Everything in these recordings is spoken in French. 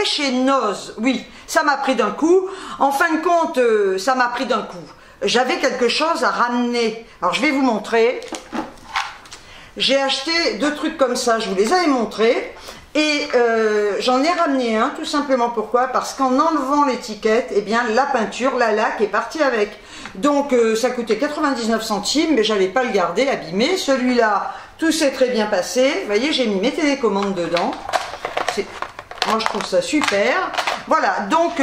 allée chez Noz. Oui, ça m'a pris d'un coup. En fin de compte, ça m'a pris d'un coup. J'avais quelque chose à ramener. Alors, je vais vous montrer. J'ai acheté 2 trucs comme ça, je vous les avais montrés. Et j'en ai ramené un, tout simplement pourquoi? Parce qu'en enlevant l'étiquette, eh bien, la peinture, la laque est partie avec. Donc, ça coûtait 99 centimes, mais j'allais pas le garder abîmé. Celui-là, tout s'est très bien passé. Vous voyez, j'ai mis mes télécommandes dedans. Moi, je trouve ça super. Voilà, donc,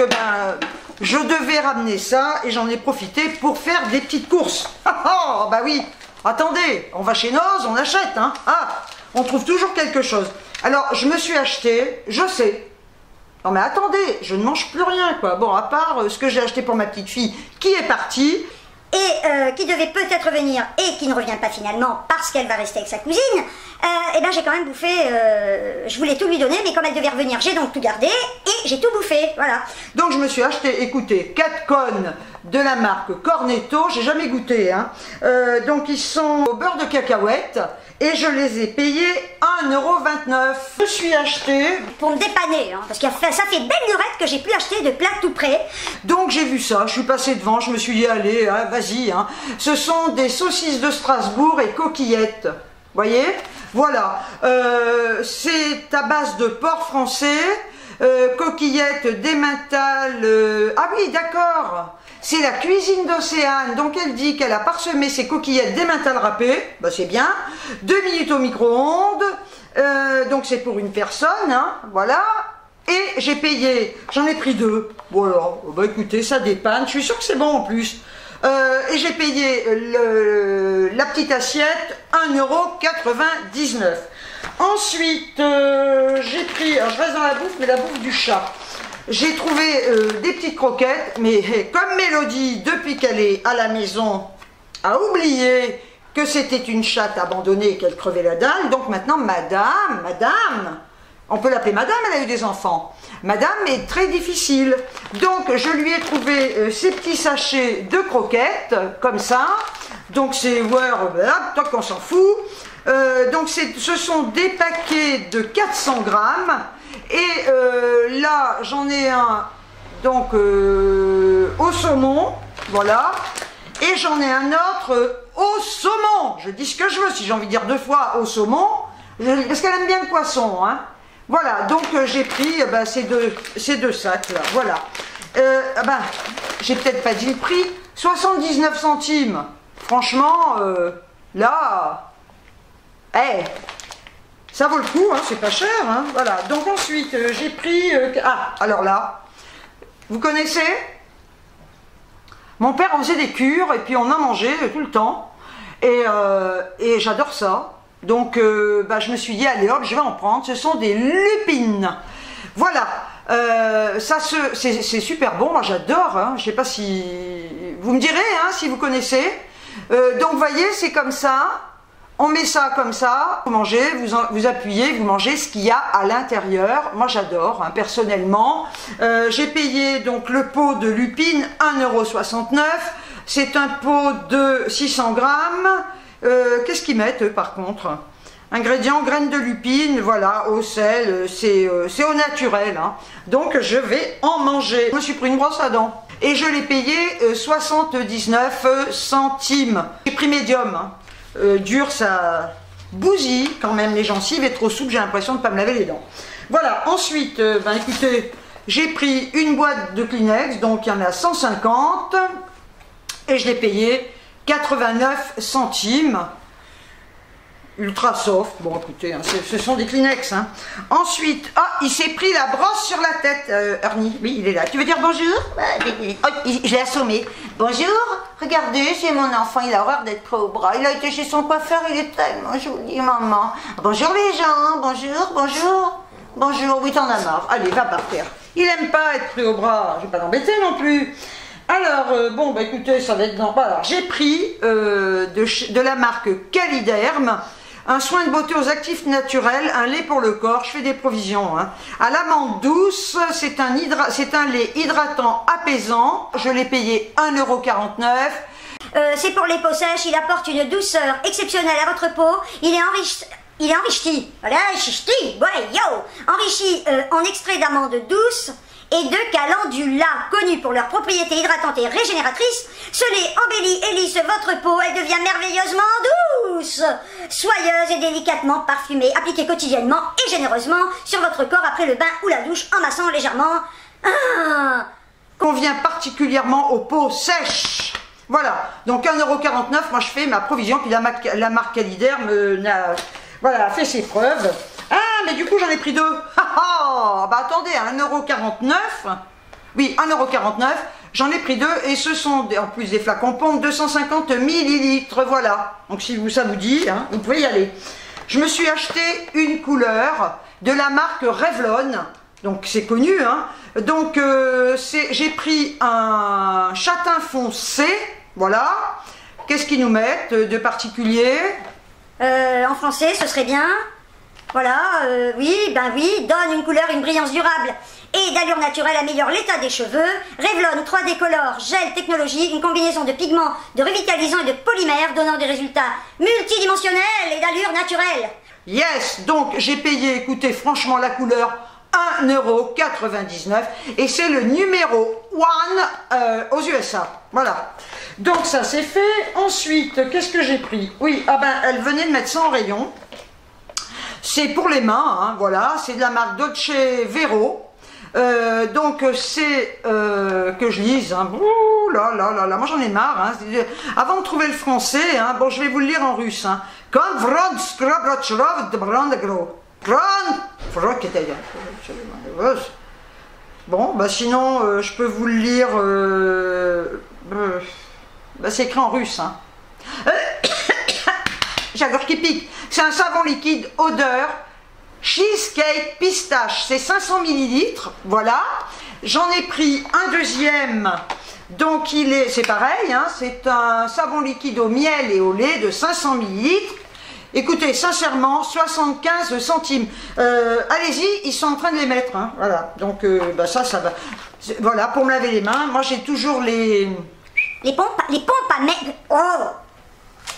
je devais ramener ça et j'en ai profité pour faire des petites courses. Oh, bah oui, attendez, on va chez Noz, on achète, hein. Ah, on trouve toujours quelque chose. Alors, je me suis acheté, je sais. Non mais attendez, je ne mange plus rien, quoi. Bon, à part ce que j'ai acheté pour ma petite fille, qui est partie. Et qui devait peut-être venir et qui ne revient pas finalement parce qu'elle va rester avec sa cousine, et ben j'ai quand même bouffé, je voulais tout lui donner, mais comme elle devait revenir, j'ai donc tout gardé et j'ai tout bouffé, voilà. Donc je me suis acheté, écoutez, 4 cônes de la marque Cornetto, j'ai jamais goûté, hein. Donc ils sont au beurre de cacahuète et je les ai payés 1,29 €. Je me suis acheté... Pour me dépanner, hein, parce que ça fait belle lurette que j'ai pu acheter de plats tout près. Donc j'ai vu ça, je suis passée devant, je me suis dit, allez, hein, vas-y. Hein. Ce sont des saucisses de Strasbourg et coquillettes. Voyez? Voilà. C'est à base de porc français, coquillettes, d'emmental... Ah oui, d'accord. C'est la cuisine d'Océane, donc elle dit qu'elle a parsemé ses coquillettes d'emmental râpé, bah c'est bien, 2 minutes au micro-ondes, donc c'est pour une personne, hein, voilà, et j'ai payé, j'en ai pris 2, voilà, bah écoutez, ça dépanne, je suis sûre que c'est bon en plus, et j'ai payé la petite assiette 1,99 €. Ensuite, j'ai pris, alors je reste dans la bouffe, mais la bouffe du chat. J'ai trouvé des petites croquettes, mais comme Mélodie, depuis qu'elle est à la maison, a oublié que c'était une chatte abandonnée et qu'elle crevait la dalle. Donc maintenant, madame, on peut l'appeler madame, elle a eu des enfants. Madame est très difficile. Donc je lui ai trouvé ces petits sachets de croquettes, comme ça. Donc c'est, ouais, tant qu'on s'en fout. Donc ce sont des paquets de 400 grammes. Et là, j'en ai un donc au saumon, voilà, et j'en ai un autre au saumon. Je dis ce que je veux, si j'ai envie de dire 2 fois au saumon, parce qu'elle aime bien le poisson, hein. Voilà, donc j'ai pris ces deux sacs là, voilà. J'ai peut-être pas dit le prix, 79 centimes. Franchement, là, ça vaut le coup, hein, c'est pas cher, hein, voilà. Donc ensuite, j'ai pris... alors là, vous connaissez? Mon père en faisait des cures, et puis on en mangeait tout le temps. Et j'adore ça. Donc, je me suis dit, allez hop, je vais en prendre. Ce sont des lupines. Voilà. C'est super bon, moi j'adore. Hein. Je sais pas si... Vous me direz, hein, si vous connaissez. Donc, vous voyez, c'est comme ça. On met ça comme ça, vous mangez, vous appuyez, vous mangez ce qu'il y a à l'intérieur. Moi j'adore, hein, personnellement. J'ai payé donc le pot de lupines 1,69 €. C'est un pot de 600 grammes. Qu'est-ce qu'ils mettent eux, par contre? Ingrédients, graines de lupine, voilà, au sel, c'est au naturel. Hein. Donc je vais en manger. Je me suis pris une brosse à dents. Et je l'ai payé 79 centimes. J'ai pris médium. Hein. Dur, ça bousille quand même les gencives, et trop souple, j'ai l'impression de ne pas me laver les dents. Voilà, ensuite, écoutez, j'ai pris une boîte de Kleenex, donc il y en a 150, et je l'ai payé 89 centimes. Ultra soft, bon écoutez, hein, ce sont des Kleenex. Hein. Ensuite, il s'est pris la brosse sur la tête, Ernie, oui il est là. Tu veux dire bonjour? Je l'ai assommé. Bonjour, regardez, c'est mon enfant, il a horreur d'être pris au bras. Il a été chez son coiffeur, il est tellement joli, maman. Bonjour les gens, bonjour, bonjour. Bonjour, oui t'en as marre, allez va par terre. Il aime pas être pris au bras, je vais pas l'embêter non plus. Alors, écoutez, ça va être normal. Alors, j'ai pris de la marque Caliderm, un soin de beauté aux actifs naturels, un lait pour le corps, je fais des provisions. Hein. À l'amande douce, c'est un lait hydratant apaisant, je l'ai payé 1,49 €. C'est pour les peaux sèches, il apporte une douceur exceptionnelle à votre peau, il est il est enrichi, voilà, chichti, ouais, yo, enrichi en extrait d'amande douce et de calendula, connus pour leurs propriétés hydratantes et régénératrices. Ce lait embellit et lisse votre peau, elle devient merveilleusement douce, soyeuse et délicatement parfumée. Appliquez quotidiennement et généreusement sur votre corps après le bain ou la douche en massant légèrement. Convient particulièrement aux peaux sèches. Voilà, donc 1,49 €, moi je fais ma provision, puis la marque Caliderme voilà, fait ses preuves. Ah, mais du coup j'en ai pris deux. Bah attendez, à 1,49 €, oui, 1,49 €, j'en ai pris deux, et ce sont en plus des flacons pompes, 250 millilitres, voilà. Donc si ça vous dit, hein, vous pouvez y aller. Je me suis acheté une couleur de la marque Revlon, donc c'est connu, hein. Donc j'ai pris un châtain foncé, voilà. Qu'est-ce qu'ils nous mettent de particulier? En français, ce serait bien. Voilà, oui, donne une couleur, une brillance durable et d'allure naturelle, améliore l'état des cheveux. Revlon 3D Color, gel technologie, une combinaison de pigments, de revitalisants et de polymères donnant des résultats multidimensionnels et d'allure naturelle. Yes, donc j'ai payé, écoutez, franchement la couleur 1,99 € et c'est le numéro 1 aux USA. Voilà. Donc ça c'est fait. Ensuite, qu'est-ce que j'ai pris? Oui, ah ben elle venait de mettre ça en rayon. C'est pour les mains, hein, voilà, c'est de la marque Dolce Vero. Donc c'est que je lise, hein. Ouh là là là là, moi j'en ai marre, hein. Avant de trouver le français, hein, bon je vais vous le lire en russe, hein. Bon, bah sinon je peux vous le lire, bah, c'est écrit en russe, hein. J'ai la gorge qui pique. C'est un savon liquide odeur cheesecake pistache, c'est 500 millilitres, voilà. J'en ai pris un deuxième, donc c'est pareil, hein, c'est un savon liquide au miel et au lait de 500 millilitres. Écoutez, sincèrement, 75 centimes. Allez-y, ils sont en train de les mettre, hein, voilà. Donc bah ça va. Voilà, pour me laver les mains, moi j'ai toujours les pompes à mettre. Oh,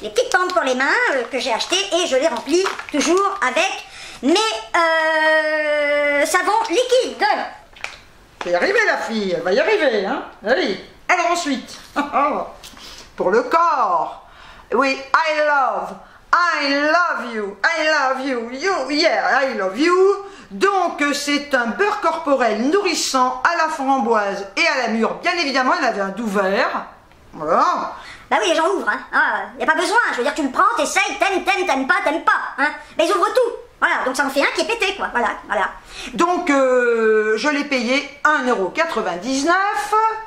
les petites pompes pour les mains que j'ai achetées et je les remplis toujours avec mes savons liquides. Elle va y arriver la fille, elle va y arriver, hein. Allez. Alors ensuite, pour le corps, oui, I love you, yeah, I love you. Donc c'est un beurre corporel nourrissant à la framboise et à la mûre. Bien évidemment, il avait un doux vert. Voilà. Bah oui, les gens ouvrent, hein. Y a pas besoin, je veux dire, tu le prends, t'essayes, t'aimes pas, hein. Mais ils ouvrent tout. Voilà, donc ça en fait un qui est pété, quoi. Voilà. Donc, je l'ai payé 1,99 €,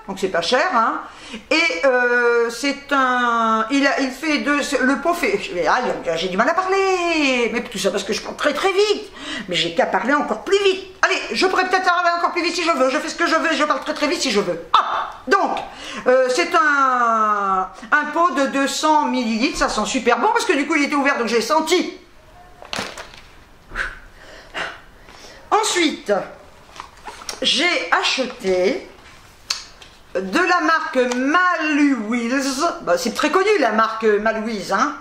donc c'est pas cher, hein. Et c'est un... Il fait le pot fait... j'ai du mal à parler, mais tout ça parce que je parle très très vite. Mais j'ai qu'à parler encore plus vite. Allez, je pourrais peut-être parler encore plus vite si je veux, je fais ce que je veux, je parle très très vite si je veux. Donc, c'est un pot de 200 millilitres, ça sent super bon parce que du coup il était ouvert, donc j'ai senti. Ensuite, j'ai acheté de la marque Malouise. Bah, c'est très connu la marque Malouise, hein.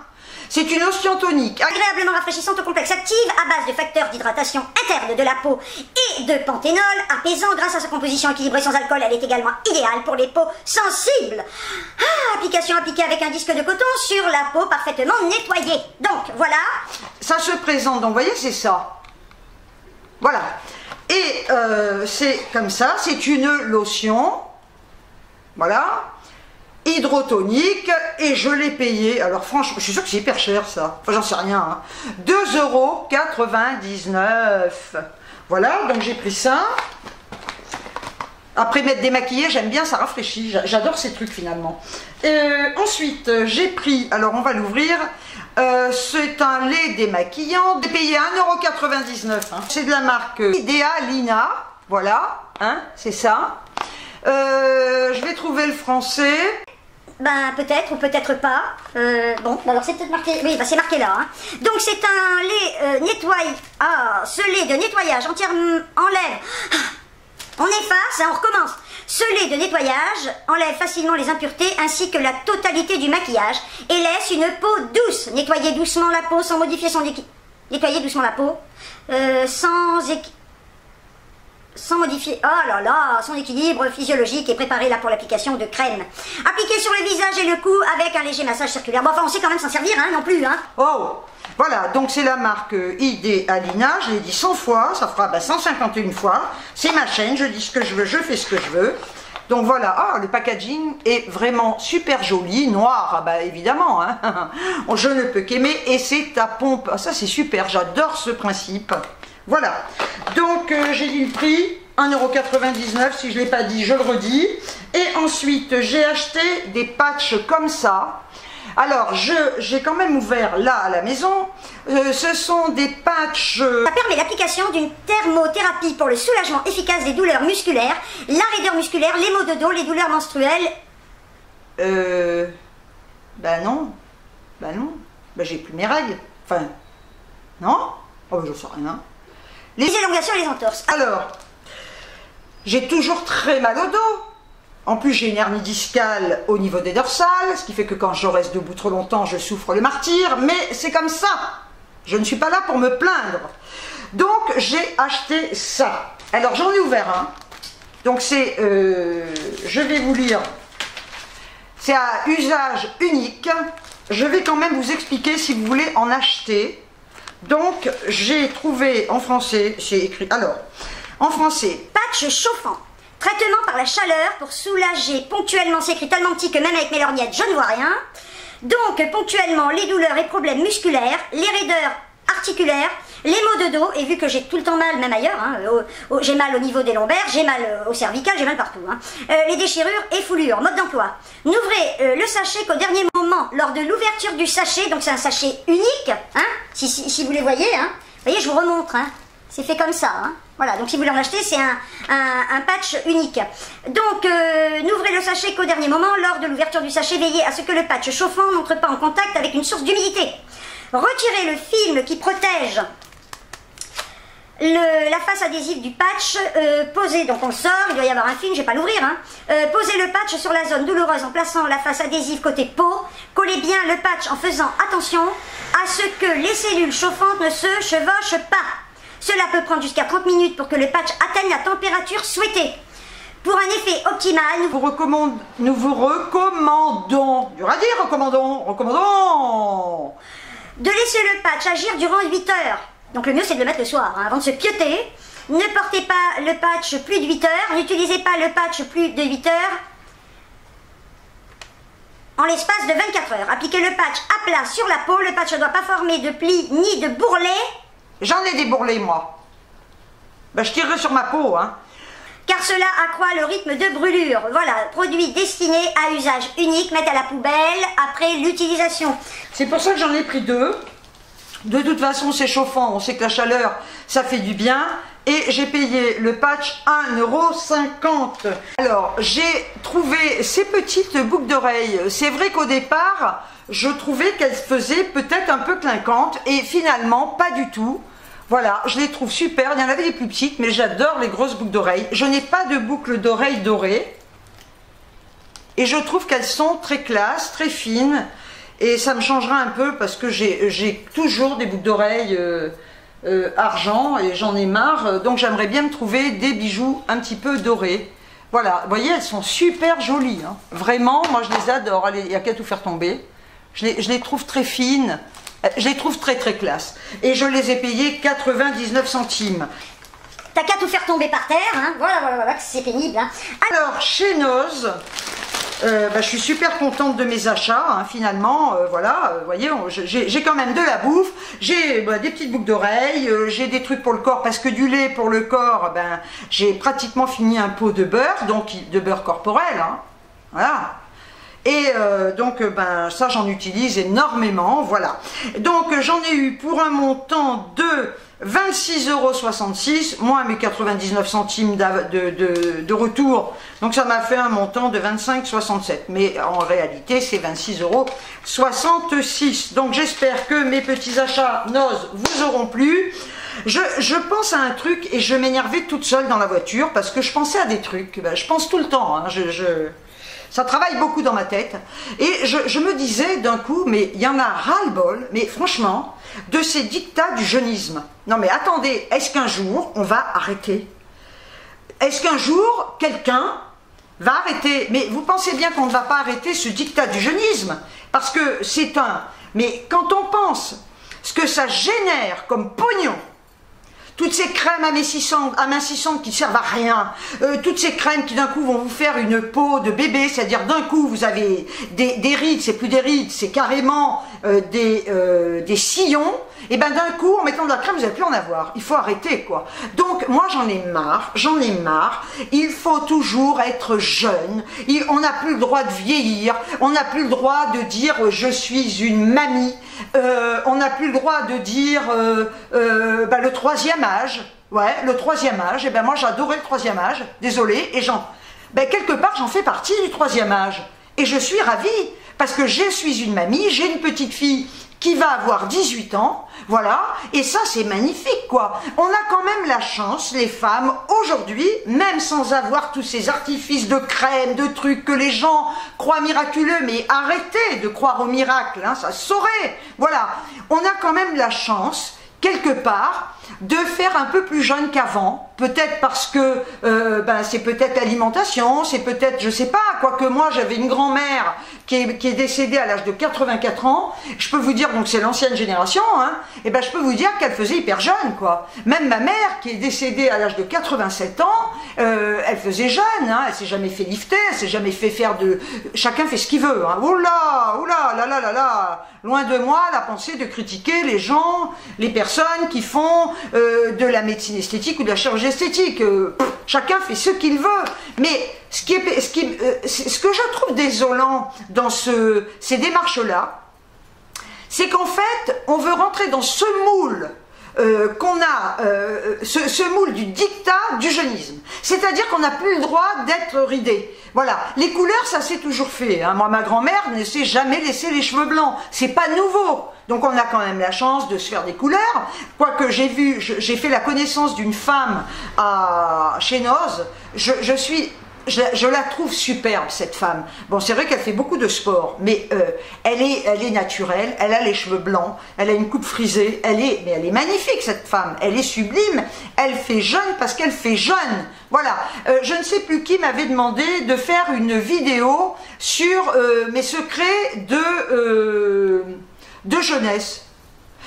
C'est une lotion tonique agréablement rafraîchissante au complexe active à base de facteurs d'hydratation interne de la peau et de panthénol apaisant grâce à sa composition équilibrée sans alcool. Elle est également idéale pour les peaux sensibles. Application appliquée avec un disque de coton sur la peau parfaitement nettoyée. Donc voilà. Ça se présente, donc vous voyez, c'est ça. Voilà. Et c'est comme ça, c'est une lotion. Voilà. Hydrotonique, et je l'ai payé, alors franchement, je suis sûre que c'est hyper cher ça, enfin j'en sais rien, hein. 2,99 €. Voilà, donc j'ai pris ça. Après m'être démaquillée, j'aime bien, ça rafraîchit, j'adore ces trucs finalement. Ensuite, j'ai pris, alors on va l'ouvrir, c'est un lait démaquillant, j'ai payé 1,99 €, hein. C'est de la marque Idealina, voilà, hein, c'est ça. Je vais trouver le français. Ben peut-être ou peut-être pas. Bon, alors c'est peut-être marqué. Oui, bah c'est marqué là. Hein. Donc c'est un lait ce lait de nettoyage entièrement enlève. On efface, hein, on recommence. Ce lait de nettoyage enlève facilement les impuretés ainsi que la totalité du maquillage et laisse une peau douce. Nettoyez doucement la peau sans modifier son liquide. nettoyer doucement la peau, sans modifier, oh là là, son équilibre physiologique et préparer là pour l'application de crème. Appliquer sur le visage et le cou avec un léger massage circulaire. Bon, enfin, on sait quand même s'en servir, hein, non plus, hein. Oh, voilà, donc c'est la marque Idealina, je l'ai dit 100 fois, ça fera 151 fois. C'est ma chaîne, je dis ce que je veux, je fais ce que je veux. Donc voilà, ah, le packaging est vraiment super joli, noir, bah évidemment, hein. Je ne peux qu'aimer, et c'est à pompe, ah, ça c'est super, j'adore ce principe. Voilà, donc j'ai dit le prix, 1,99 €, si je ne l'ai pas dit, je le redis. Et ensuite, j'ai acheté des patchs comme ça. Alors, j'ai quand même ouvert là à la maison, ce sont des patchs... Ça permet l'application d'une thermothérapie pour le soulagement efficace des douleurs musculaires, la raideur musculaire, les maux de dos, les douleurs menstruelles. Ben non, j'ai plus mes règles, enfin, non? Oh, je sais rien. Les élongations et les entorses. Alors, j'ai toujours très mal au dos. En plus, j'ai une hernie discale au niveau des dorsales, ce qui fait que quand je reste debout trop longtemps, je souffre le martyre, mais c'est comme ça. Je ne suis pas là pour me plaindre. Donc, j'ai acheté ça. Alors, j'en ai ouvert un. Donc, c'est, je vais vous lire, c'est à usage unique. Je vais quand même vous expliquer si vous voulez en acheter. Donc, j'ai trouvé en français, c'est écrit, alors, en français. Patch chauffant. Traitement par la chaleur pour soulager ponctuellement, c'est écrit tellement petit que même avec mes lorgnettes, je ne vois rien. Donc, ponctuellement, les douleurs et problèmes musculaires, les raideurs articulaires, les maux de dos, et vu que j'ai tout le temps mal, même ailleurs, hein, j'ai mal au niveau des lombaires, j'ai mal au cervical, j'ai mal partout, hein, les déchirures et foulures, mode d'emploi. N'ouvrez le sachet qu'au dernier moment, lors de l'ouverture du sachet, donc c'est un sachet unique, hein, si vous les voyez, hein, vous voyez, je vous remontre, hein, c'est fait comme ça, hein. Voilà, donc si vous voulez en acheter, c'est un patch unique. Donc, n'ouvrez le sachet qu'au dernier moment, lors de l'ouverture du sachet, veillez à ce que le patch chauffant n'entre pas en contact avec une source d'humidité. Retirez le film qui protège la face adhésive du patch, posez, donc on le sort, il doit y avoir un film, je vais pas l'ouvrir, hein. Posez le patch sur la zone douloureuse en plaçant la face adhésive côté peau, collez bien le patch en faisant attention à ce que les cellules chauffantes ne se chevauchent pas. Cela peut prendre jusqu'à 30 minutes pour que le patch atteigne la température souhaitée. Pour un effet optimal, nous vous recommandons, dur à dire, recommandons de laisser le patch agir durant 8 heures. Donc le mieux c'est de le mettre le soir, hein, avant de se pieuter. Ne portez pas le patch plus de 8 heures, n'utilisez pas le patch plus de 8 heures en l'espace de 24 heures. Appliquez le patch à plat sur la peau, le patch ne doit pas former de plis ni de bourrelets. J'en ai des bourrelets, moi. Ben, je tirerai sur ma peau, hein. Car cela accroît le rythme de brûlure. Voilà, produit destiné à usage unique, mettre à la poubelle après l'utilisation. C'est pour ça que j'en ai pris 2. De toute façon, c'est chauffant, on sait que la chaleur, ça fait du bien. Et j'ai payé le patch 1,50 €. Alors, j'ai trouvé ces petites boucles d'oreilles. C'est vrai qu'au départ, je trouvais qu'elles faisaient peut-être un peu clinquantes. Et finalement, pas du tout. Voilà, je les trouve super. Il y en avait des plus petites, mais j'adore les grosses boucles d'oreilles. Je n'ai pas de boucles d'oreilles dorées. Et je trouve qu'elles sont très classe, très fines. Et ça me changera un peu parce que j'ai toujours des boucles d'oreilles argent et j'en ai marre. Donc j'aimerais bien me trouver des bijoux un petit peu dorés. Voilà, vous voyez, elles sont super jolies, hein. Vraiment, moi je les adore. Allez, il n'y a qu'à tout faire tomber. Je les trouve très fines. Je les trouve très très classe. Et je les ai payées 99 centimes. T'as qu'à tout faire tomber par terre, hein. Voilà, c'est pénible, hein. Alors, chez Noz, je suis super contente de mes achats, hein, finalement. Voilà, vous voyez, j'ai quand même de la bouffe. J'ai des petites boucles d'oreilles, j'ai des trucs pour le corps, parce que du lait pour le corps, j'ai pratiquement fini un pot de beurre, donc de beurre corporel, hein. Voilà. Et donc, ça, j'en utilise énormément, voilà. Donc, j'en ai eu pour un montant de 26,66 €, moins mes 99 centimes de retour. Donc, ça m'a fait un montant de 25,67 €. Mais en réalité, c'est 26,66 €. Donc, j'espère que mes petits achats Noz vous auront plu. Je pense à un truc et je m'énervais toute seule dans la voiture parce que je pensais à des trucs. Je pense tout le temps, hein. Ça travaille beaucoup dans ma tête. Et je me disais d'un coup, mais il y en a ras-le-bol, mais franchement, de ces dictats du jeunisme. Non mais attendez, est-ce qu'un jour, on va arrêter? Est-ce qu'un jour, quelqu'un va arrêter? Mais vous pensez bien qu'on ne va pas arrêter ce dictat du jeunisme, parce que c'est un... Mais quand on pense ce que ça génère comme pognon, toutes ces crèmes amincissantes qui ne servent à rien, toutes ces crèmes qui d'un coup vont vous faire une peau de bébé, c'est-à-dire d'un coup vous avez des rides, c'est plus des rides, c'est carrément des sillons, et ben d'un coup en mettant de la crème vous n'allez plus en avoir, il faut arrêter quoi. Donc moi j'en ai marre, il faut toujours être jeune, on n'a plus le droit de vieillir, on n'a plus le droit de dire je suis une mamie, on n'a plus le droit de dire le troisième âge, ouais, le troisième âge, et ben moi j'adorais le troisième âge, désolé, et quelque part j'en fais partie du troisième âge, et je suis ravie, parce que je suis une mamie, j'ai une petite fille qui va avoir 18 ans, voilà, et ça c'est magnifique quoi. On a quand même la chance, les femmes, aujourd'hui, même sans avoir tous ces artifices de crème, de trucs que les gens croient miraculeux, mais arrêtez de croire au miracle, hein, ça se saurait, voilà. On a quand même la chance, quelque part, de faire un peu plus jeune qu'avant, peut-être parce que c'est peut-être l'alimentation, c'est peut-être, je sais pas, quoique moi j'avais une grand-mère qui est décédée à l'âge de 84 ans, je peux vous dire, donc c'est l'ancienne génération, hein, et ben je peux vous dire qu'elle faisait hyper jeune, quoi. Même ma mère qui est décédée à l'âge de 87 ans, elle faisait jeune, hein, elle s'est jamais fait lifter, elle s'est jamais fait faire de... Chacun fait ce qu'il veut, hein. Oula, là, loin de moi la pensée de critiquer les gens, les personnes qui font de la médecine esthétique ou de la chirurgie esthétique. Chacun fait ce qu'il veut. Mais ce que je trouve désolant dans ces démarches-là, c'est qu'en fait, on veut rentrer dans ce moule qu'on a, ce moule du dictat du jeunisme. C'est-à-dire qu'on n'a plus le droit d'être ridé. Voilà, les couleurs, ça s'est toujours fait. Hein. Moi, ma grand-mère ne s'est jamais laissé les cheveux blancs. C'est pas nouveau. Donc on a quand même la chance de se faire des couleurs. Quoique j'ai fait la connaissance d'une femme chez Noz. Je la trouve superbe, cette femme. Bon, c'est vrai qu'elle fait beaucoup de sport, mais elle est naturelle, elle a les cheveux blancs, elle a une coupe frisée, mais elle est magnifique, cette femme, elle est sublime, elle fait jeune parce qu'elle fait jeune. Voilà, je ne sais plus qui m'avait demandé de faire une vidéo sur mes secrets de jeunesse.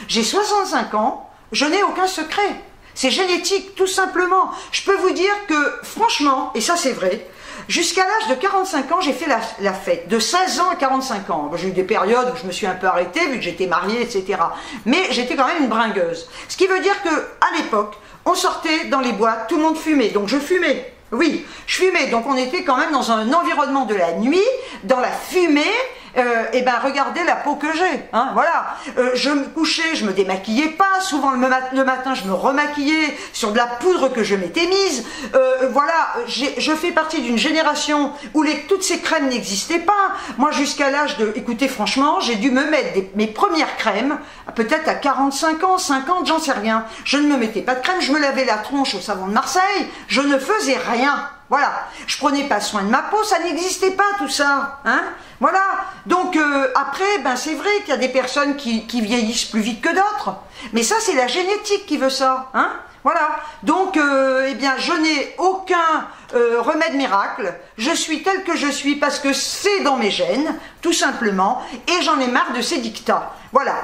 J'ai 65 ans, je n'ai aucun secret. C'est génétique, tout simplement. Je peux vous dire que, franchement, et ça c'est vrai, jusqu'à l'âge de 45 ans, j'ai fait la fête. De 16 ans à 45 ans. J'ai eu des périodes où je me suis un peu arrêtée, vu que j'étais mariée, etc. Mais j'étais quand même une bringueuse. Ce qui veut dire qu'à l'époque, on sortait dans les boîtes, tout le monde fumait. Donc je fumais. Oui, je fumais. Donc on était quand même dans un environnement de la nuit, dans la fumée. Et ben regardez la peau que j'ai, hein, voilà. Je me couchais, je me démaquillais pas, souvent le matin je me remaquillais sur de la poudre que je m'étais mise, voilà, je fais partie d'une génération où toutes ces crèmes n'existaient pas. Moi jusqu'à l'âge de, écoutez franchement, j'ai dû me mettre mes premières crèmes, peut-être à 45 ans, 50, j'en sais rien. Je ne me mettais pas de crème, je me lavais la tronche au savon de Marseille, je ne faisais rien. Voilà, je prenais pas soin de ma peau, ça n'existait pas tout ça, hein. Voilà, donc après, c'est vrai qu'il y a des personnes qui vieillissent plus vite que d'autres, mais ça c'est la génétique qui veut ça, hein. Voilà, donc je n'ai aucun remède miracle, je suis telle que je suis parce que c'est dans mes gènes, tout simplement, et j'en ai marre de ces dictats. Voilà,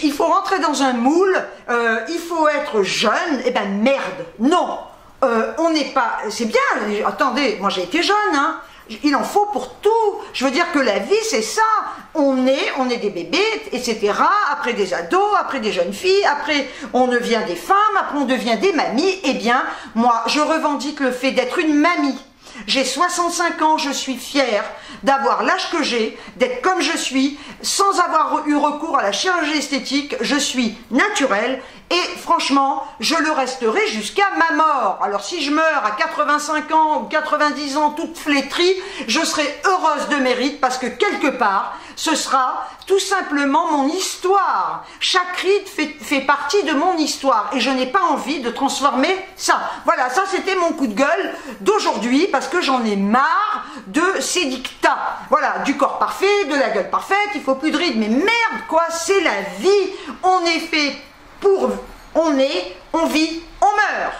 il faut rentrer dans un moule, il faut être jeune, merde, non. On n'est pas... C'est bien, attendez, moi j'ai été jeune, hein. Il en faut pour tout. Je veux dire que la vie, c'est ça. On est des bébés, etc. Après des ados, après des jeunes filles, après on devient des femmes, après on devient des mamies. Eh bien, moi, je revendique le fait d'être une mamie. J'ai 65 ans, je suis fière d'avoir l'âge que j'ai, d'être comme je suis, sans avoir eu recours à la chirurgie esthétique. Je suis naturelle et franchement, je le resterai jusqu'à ma mort. Alors si je meurs à 85 ans ou 90 ans toute flétrie, je serai heureuse de mérite parce que quelque part, ce sera tout simplement mon histoire. Chaque ride fait partie de mon histoire et je n'ai pas envie de transformer ça. Voilà, ça c'était mon coup de gueule d'aujourd'hui parce que j'en ai marre de ces dictats. Voilà, du corps parfait, de la gueule parfaite, il faut plus de rides, mais merde quoi, c'est la vie. On est fait pour... on vit, on meurt.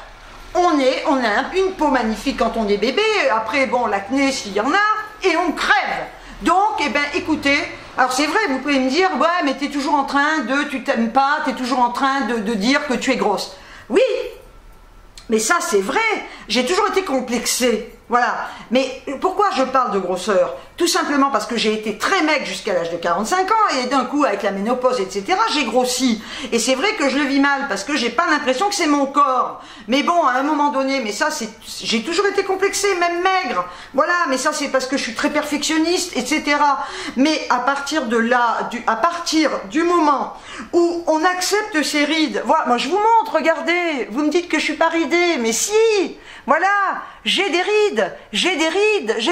On a une peau magnifique quand on est bébé, après bon l'acné s'il y en a, et on crève. Donc, eh ben, écoutez, alors c'est vrai, vous pouvez me dire, ouais, mais tu es toujours en train de, tu t'aimes pas, tu es toujours en train de dire que tu es grosse. Oui, mais ça c'est vrai, j'ai toujours été complexée, voilà. Mais pourquoi je parle de grosseur? Tout simplement parce que j'ai été très maigre jusqu'à l'âge de 45 ans, et d'un coup, avec la ménopause, etc., j'ai grossi. Et c'est vrai que je le vis mal, parce que j'ai pas l'impression que c'est mon corps. Mais bon, à un moment donné, mais ça, j'ai toujours été complexée, même maigre. Voilà, mais ça, c'est parce que je suis très perfectionniste, etc. Mais à partir de là, à partir du moment où on accepte ces rides, voilà, moi je vous montre, regardez, vous me dites que je suis pas ridée, mais si, voilà, j'ai des rides, j'ai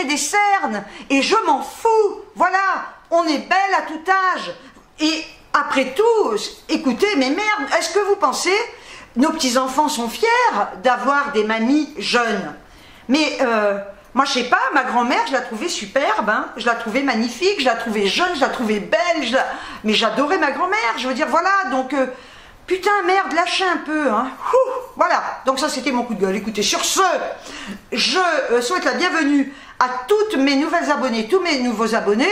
des cernes, et je m'en fous, voilà, on est belle à tout âge, et après tout, écoutez, mais merde, est-ce que vous pensez, nos petits-enfants sont fiers d'avoir des mamies jeunes? Mais moi je sais pas, ma grand-mère, je la trouvais superbe, hein, je la trouvais magnifique, je la trouvais jeune, je la trouvais belle, mais j'adorais ma grand-mère, je veux dire, voilà, donc... putain, merde, lâchez un peu, hein. Ouh, voilà, donc ça c'était mon coup de gueule. Écoutez, sur ce, je souhaite la bienvenue à toutes mes nouvelles abonnées, tous mes nouveaux abonnés.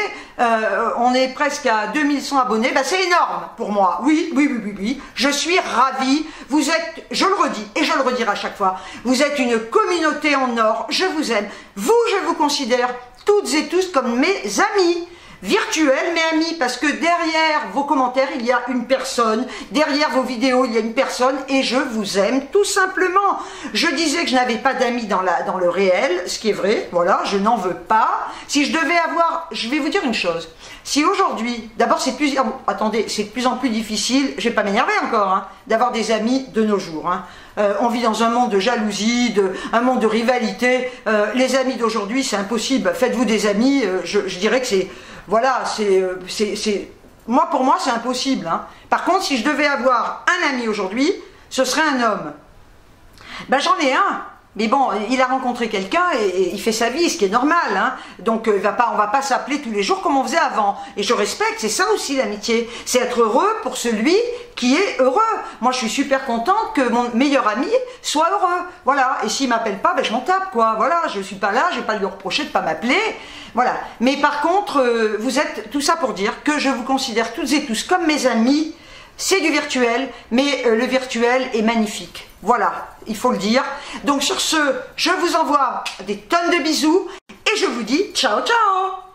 On est presque à 2100 abonnés, ben, c'est énorme pour moi. Oui, je suis ravie. Vous êtes, je le redis et je le redirai à chaque fois, vous êtes une communauté en or, je vous aime. Vous, je vous considère toutes et tous comme mes amis. Virtuels, mes amis, parce que derrière vos commentaires, il y a une personne, derrière vos vidéos, il y a une personne, et je vous aime tout simplement. Je disais que je n'avais pas d'amis dans le réel, ce qui est vrai, voilà, je n'en veux pas. Si je devais avoir, je vais vous dire une chose, si aujourd'hui, d'abord c'est plus, attendez, c'est de plus en plus difficile, je vais pas m'énerver encore, hein, d'avoir des amis de nos jours, hein. On vit dans un monde de jalousie, un monde de rivalité, les amis d'aujourd'hui c'est impossible, faites-vous des amis, je dirais que c'est... Voilà, moi pour moi c'est impossible, hein. Par contre, si je devais avoir un ami aujourd'hui, ce serait un homme. Ben j'en ai un, mais bon, il a rencontré quelqu'un et il fait sa vie, ce qui est normal, hein. Donc on va pas s'appeler tous les jours comme on faisait avant. Et je respecte, c'est ça aussi l'amitié, c'est être heureux pour celui qui est heureux. Moi je suis super contente que mon meilleur ami soit heureux, voilà. Et s'il m'appelle pas, ben je m'en tape, quoi. Voilà, je suis pas là, je vais pas lui reprocher de pas m'appeler. Voilà, mais par contre, vous êtes tout ça pour dire que je vous considère toutes et tous comme mes amis. C'est du virtuel, mais le virtuel est magnifique. Voilà, il faut le dire. Donc sur ce, je vous envoie des tonnes de bisous et je vous dis ciao ciao.